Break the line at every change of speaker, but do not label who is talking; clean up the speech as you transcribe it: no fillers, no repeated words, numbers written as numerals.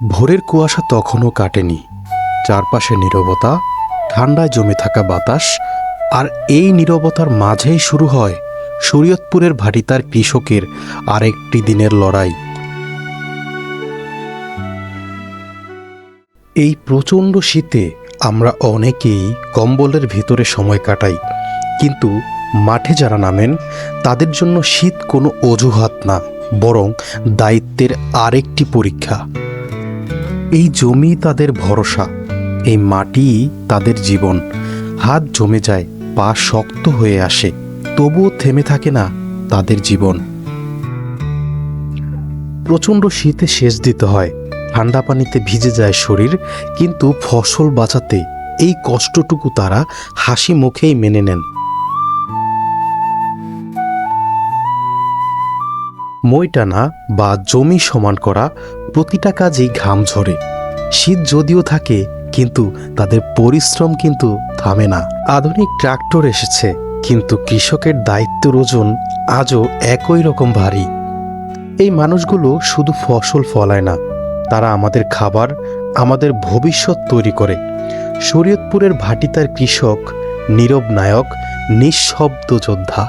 ভোরের কুয়াশা তখনও কাটেনি। চারপাশে নীরবতা, ঠান্ডায় জমে থাকা বাতাস, আর এই নীরবতার মাঝেই শুরু হয় শরীয়তপুরের ভাটিতার কৃষকের আরেকটি দিনের লড়াই। এই প্রচণ্ড শীতে আমরা অনেকেই কম্বলের ভিতরে সময় কাটাই, কিন্তু মাঠে যারা নামেন তাদের জন্য শীত কোনো অজুহাত না, বরং দায়িত্বের আরেকটি পরীক্ষা। এই জমি তাদের ভরসা, এই মাটি তাদের জীবন। হাত জমে যায়, পা শক্ত হয়ে আসে, তবুও থেমে থাকে না তাদের জীবন। প্রচণ্ড শীতে সেচ দিতে হয়, ঠান্ডা পানিতে ভিজে যায় শরীর, কিন্তু ফসল বাঁচাতে এই কষ্টটুকু তারা হাসি মুখেই মেনে নেন। মই টানা বা জমি সমান করা, প্রতিটা কাজেই ঘাম ঝরে। শীত যদিও থাকে, কিন্তু তাদের পরিশ্রম কিন্তু থামে না। আধুনিক ট্রাক্টর এসেছে, কিন্তু কৃষকের দায়িত্বের ওজন আজও একই রকম ভারী। এই মানুষগুলো শুধু ফসল ফলায় না, তারা আমাদের খাবার, আমাদের ভবিষ্যৎ তৈরি করে। শরীয়তপুরের ভাটিতার কৃষক নীরব নায়ক, নিঃশব্দ যোদ্ধা।